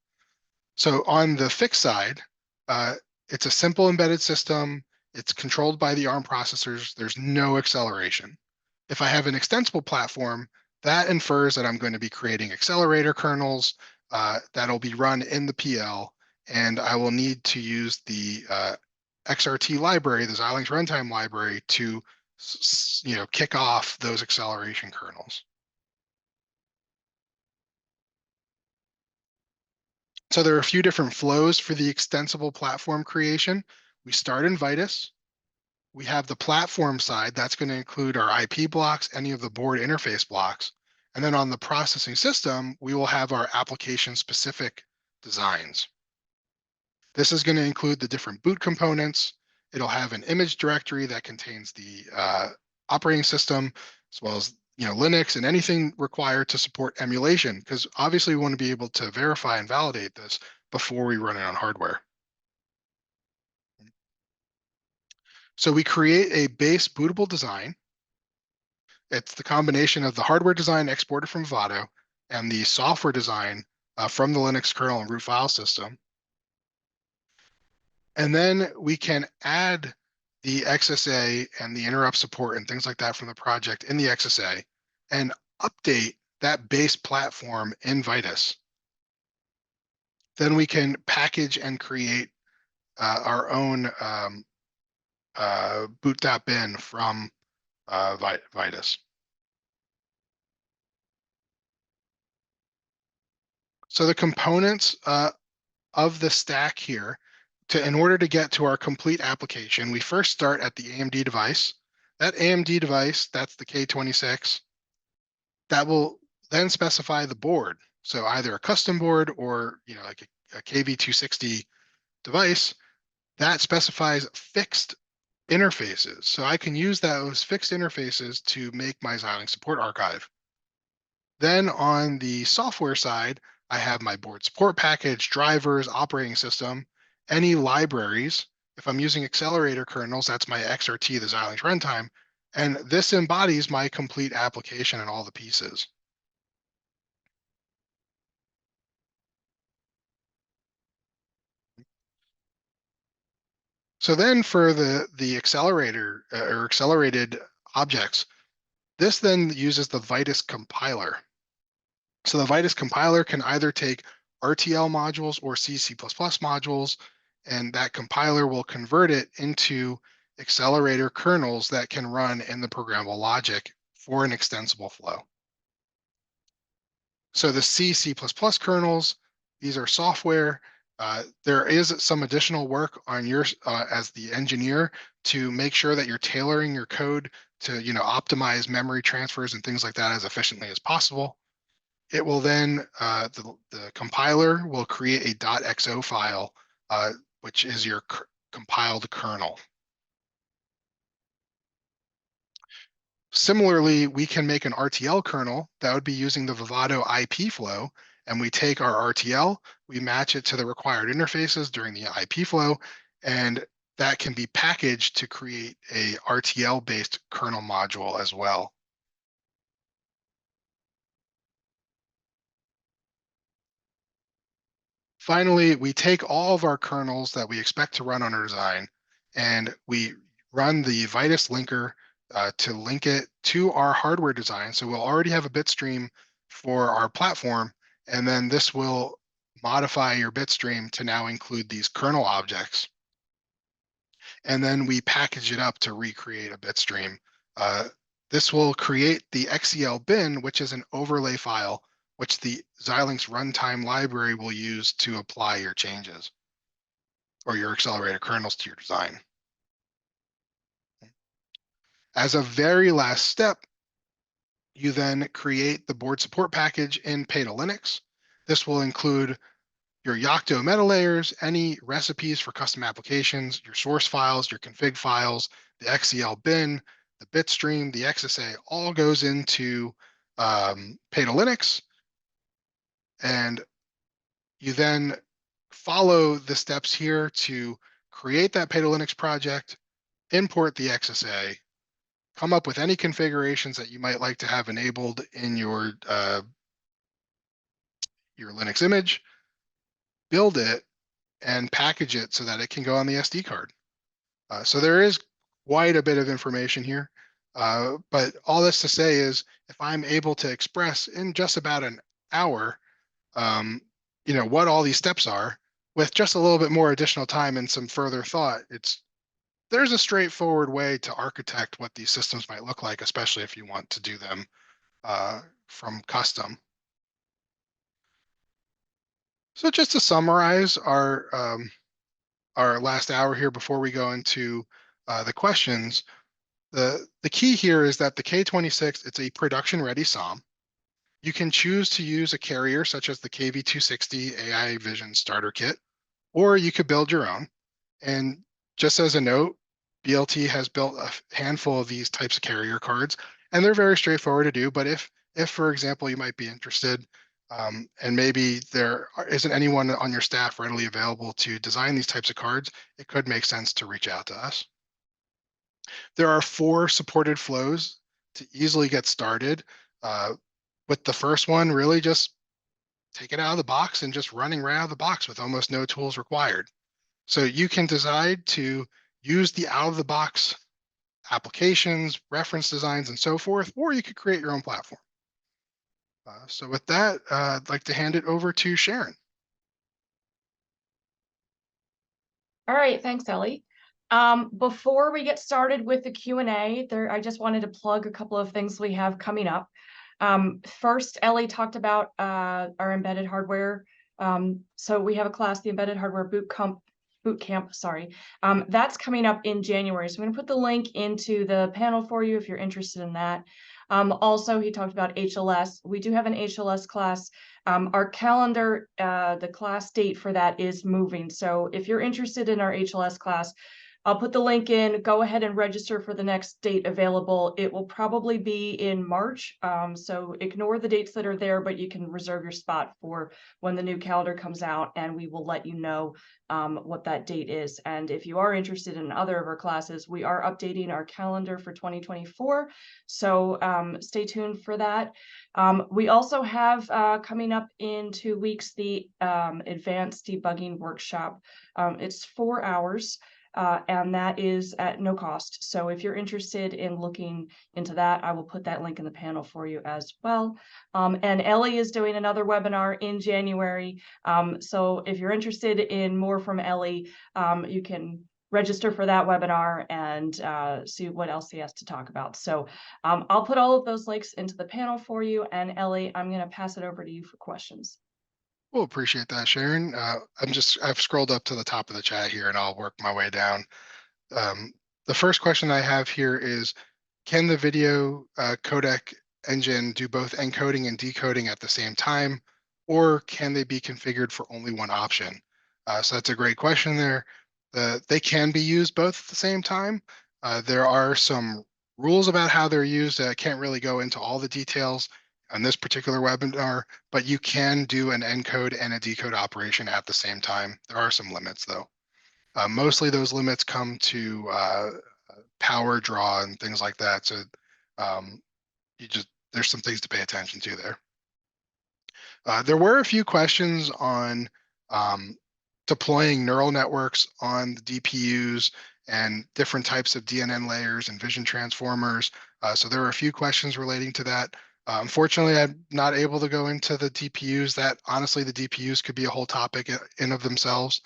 So on the fixed side, it's a simple embedded system. It's controlled by the ARM processors. There's no acceleration. If I have an extensible platform, that infers that I'm going to be creating accelerator kernels that'll be run in the PL, and I will need to use the XRT library, the Xilinx runtime library, to kick off those acceleration kernels. So there are a few different flows for the extensible platform creation. We start in Vitis. We have the platform side. That's going to include our IP blocks, any of the board interface blocks. And then on the processing system, we will have our application-specific designs. This is going to include the different boot components. It'll have an image directory that contains the operating system, as well as Linux and anything required to support emulation, because obviously we want to be able to verify and validate this before we run it on hardware. So we create a base bootable design. It's the combination of the hardware design exported from Vivado and the software design from the Linux kernel and root file system. And then we can add the XSA and the interrupt support and things like that from the project in the XSA and update that base platform in Vitis. Then we can package and create our own boot.bin from Vitis. So the components of the stack here, in order to get to our complete application, we first start at the AMD device. That AMD device, that's the K26, that will then specify the board. So either a custom board or like a KV260 device that specifies fixed interfaces. So I can use those fixed interfaces to make my Xilinx support archive. Then on the software side, I have my board support package, drivers, operating system, any libraries. If I'm using accelerator kernels, that's my XRT, the Xilinx runtime. And this embodies my complete application and all the pieces. So then for the accelerator or accelerated objects, this then uses the Vitis compiler. So the Vitis compiler can either take RTL modules or C++ modules, and that compiler will convert it into accelerator kernels that can run in the programmable logic for an extensible flow. So the C++ kernels, these are software. There is some additional work on your as the engineer to make sure that you're tailoring your code to optimize memory transfers and things like that as efficiently as possible. It will then, the compiler will create a .xo file, which is your compiled kernel. Similarly, we can make an RTL kernel that would be using the Vivado IP flow, and we take our RTL, we match it to the required interfaces during the IP flow, and that can be packaged to create a RTL-based kernel module as well. Finally, we take all of our kernels that we expect to run on our design, and we run the Vitis linker to link it to our hardware design. So we'll already have a bit stream for our platform, and then this will modify your bit stream to now include these kernel objects. And then we package it up to recreate a bit stream. This will create the XCL bin, which is an overlay file, which the Xilinx runtime library will use to apply your changes or your accelerator kernels to your design. As a very last step, you then create the board support package in Peta Linux. This will include your Yocto meta layers, any recipes for custom applications, your source files, your config files, the XCL bin, the bitstream, the XSA, all goes into Peta Linux. And you then follow the steps here to create that Peta Linux project, import the XSA, come up with any configurations that you might like to have enabled in your Linux image, build it, and package it so that it can go on the SD card. So there is quite a bit of information here. But all this to say is if I'm able to express in just about an hour, what all these steps are with just a little bit more additional time and some further thought, there's a straightforward way to architect what these systems might look like, especially if you want to do them from custom. So just to summarize our last hour here before we go into the questions, the key here is that the K26, it's a production ready SOM. You can choose to use a carrier such as the KV260 AI Vision Starter Kit, or you could build your own. And just as a note, BLT has built a handful of these types of carrier cards, and they're very straightforward to do. But if for example, you might be interested, and maybe there isn't anyone on your staff readily available to design these types of cards, it could make sense to reach out to us. There are 4 supported flows to easily get started. With the first one, really just take it out of the box and just running right out of the box with almost no tools required. So you can decide to use the out-of-the-box applications, reference designs, and so forth, or you could create your own platform. So with that, I'd like to hand it over to Sharon.
All right, thanks, Ellie. Before we get started with the Q&A, I just wanted to plug a couple of things we have coming up. First, Ellie talked about our embedded hardware. So we have a class, the Embedded Hardware Boot Camp, sorry. That's coming up in January. So I'm going to put the link into the panel for you if you're interested in that. Also, he talked about HLS. We do have an HLS class. Our calendar, the class date for that is moving. So if you're interested in our HLS class, I'll put the link in. Go ahead and register for the next date available. It will probably be in March. So ignore the dates that are there, but you can reserve your spot for when the new calendar comes out, and we will let you know what that date is. And if you are interested in other of our classes, we are updating our calendar for 2024. So stay tuned for that. We also have coming up in 2 weeks the advanced debugging workshop. It's 4 hours. And that is at no cost. So if you're interested in looking into that, I will put that link in the panel for you as well. And Ellie is doing another webinar in January. So if you're interested in more from Ellie, you can register for that webinar and see what else he has to talk about. So I'll put all of those links into the panel for you. And Ellie, I'm going to pass it over to you for questions.
We'll appreciate that, Sharon. I've scrolled up to the top of the chat here and I'll work my way down. The first question I have here is, can the video codec engine do both encoding and decoding at the same time, or can they be configured for only one option? So that's a great question there. They can be used both at the same time. There are some rules about how they're used. I can't really go into all the details on this particular webinar, but you can do an encode and a decode operation at the same time. There are some limits though. Mostly those limits come to power draw and things like that. So um, there's some things to pay attention to there. There were a few questions on deploying neural networks on the DPUs and different types of DNN layers and vision transformers. So there were a few questions relating to that. Unfortunately, I'm not able to go into the DPUs. That honestly, the DPUs could be a whole topic in of themselves.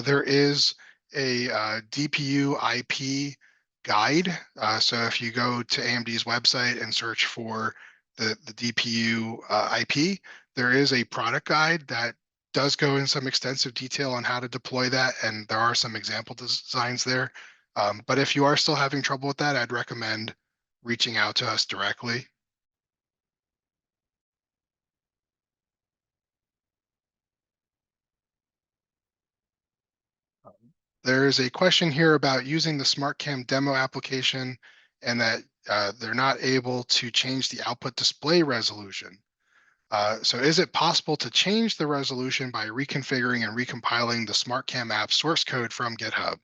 There is a DPU IP guide. So if you go to AMD's website and search for the DPU IP, there is a product guide that does go in some extensive detail on how to deploy that, and there are some example designs there. But if you are still having trouble with that, I'd recommend reaching out to us directly. There is a question here about using the SmartCam demo application and that they're not able to change the output display resolution. So is it possible to change the resolution by reconfiguring and recompiling the SmartCam app source code from GitHub?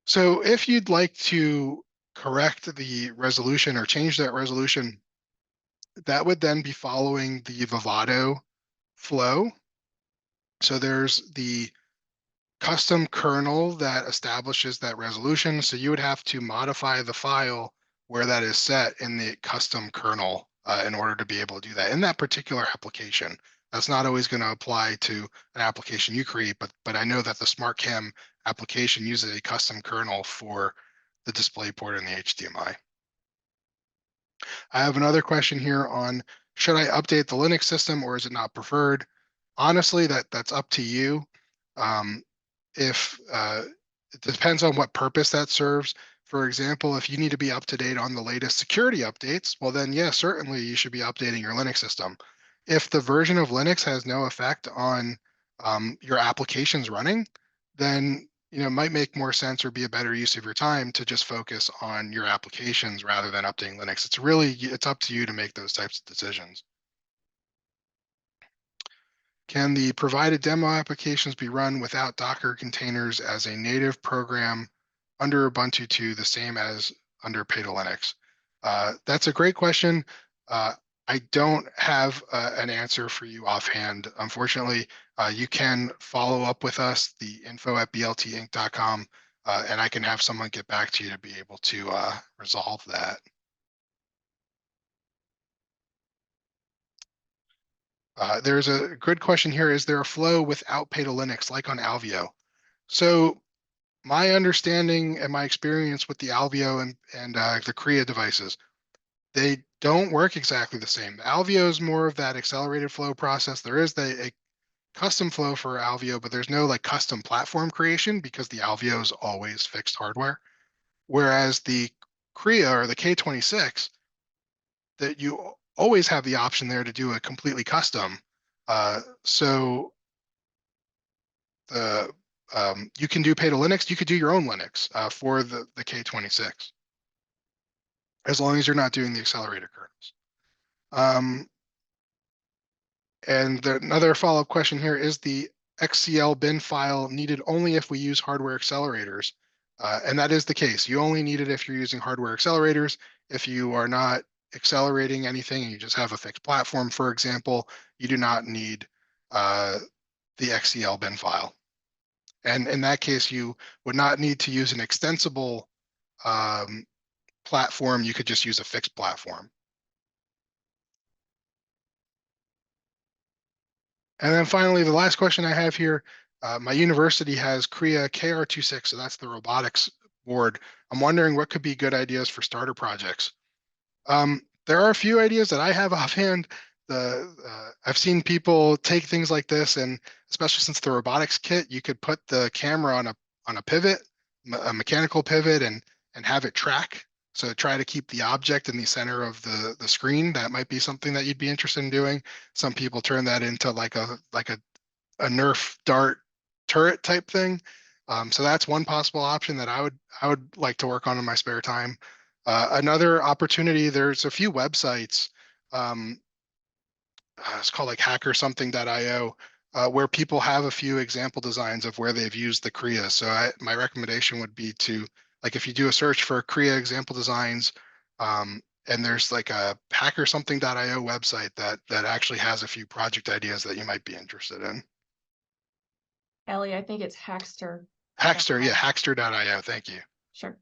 So if you'd like to correct the resolution or change that resolution, that would then be following the Vivado flow. So there's the custom kernel that establishes that resolution. So you would have to modify the file where that is set in the custom kernel in order to be able to do that in that particular application. That's not always going to apply to an application you create, but I know that the SmartCam application uses a custom kernel for the display port and the HDMI. I have another question here on, should I update the Linux system or is it not preferred? Honestly, that's up to you. If it depends on what purpose that serves. For example, if you need to be up to date on the latest security updates, well then, yeah, certainly you should be updating your Linux system. If the version of Linux has no effect on your applications running, then it might make more sense or be a better use of your time to just focus on your applications rather than updating Linux. It's up to you to make those types of decisions. Can the provided demo applications be run without Docker containers as a native program under Ubuntu 2, the same as under Peta Linux? That's a great question. I don't have an answer for you offhand. Unfortunately, you can follow up with us, the info@bltinc.com, and I can have someone get back to you to be able to resolve that. There's a good question here. Is there a flow without Pay to Linux like on Alveo? So my understanding and my experience with the Alveo and the Kria devices, they don't work exactly the same. Alveo is more of that accelerated flow process. There is a custom flow for Alveo, but there's no like custom platform creation because the Alveo is always fixed hardware. Whereas the Kria or the K26, that you always have the option there to do a completely custom. So the you can do Pay to Linux. You could do your own Linux for the K26, as long as you're not doing the accelerated kernels. And another follow-up question here is the XCL bin file needed only if we use hardware accelerators? And that is the case. You only need it if you're using hardware accelerators. If you are not accelerating anything and you just have a fixed platform, for example, you do not need the XCL bin file. And in that case, you would not need to use an extensible platform. You could just use a fixed platform. And then finally, the last question I have here, my university has Kria KR26, so that's the robotics board. I'm wondering what could be good ideas for starter projects. There are a few ideas that I have offhand. I've seen people take things like this, and especially since the robotics kit, you could put the camera on a pivot, a mechanical pivot, and have it track. So try to keep the object in the center of the screen. That might be something that you'd be interested in doing. Some people turn that into like a Nerf dart turret type thing. So that's one possible option that I would like to work on in my spare time. Another opportunity, there's a few websites. It's called like hackersomething.io, where people have a few example designs of where they've used the Kria. So my recommendation would be to, like, if you do a search for Kria example designs, and there's like a hackersomething.io website that actually has a few project ideas that you might be interested in.
Ellie, I think it's Hackster.
Hackster, yeah, hackster.io. Thank you.
Sure.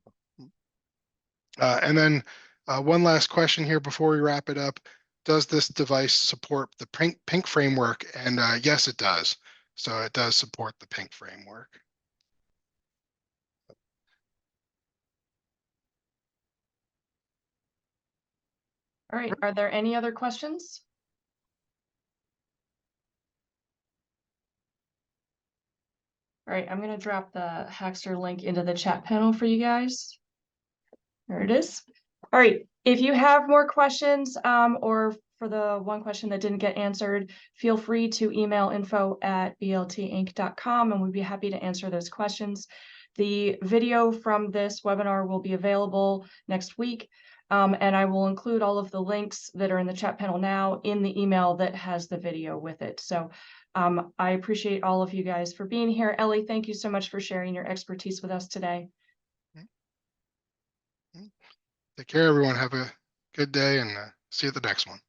And then one last question here before we wrap it up. Does this device support the pink framework? And yes, it does. So it does support the pink framework.
All right. Are there any other questions? All right, I'm going to drop the Hackster link into the chat panel for you guys. There it is. All right, if you have more questions or for the one question that didn't get answered, feel free to email info@bltinc.com and we'd be happy to answer those questions. The video from this webinar will be available next week, and I will include all of the links that are in the chat panel now in the email that has the video with it. So I appreciate all of you guys for being here. Ellie, thank you so much for sharing your expertise with us today.
Take care, everyone. Have a good day and see you at the next one.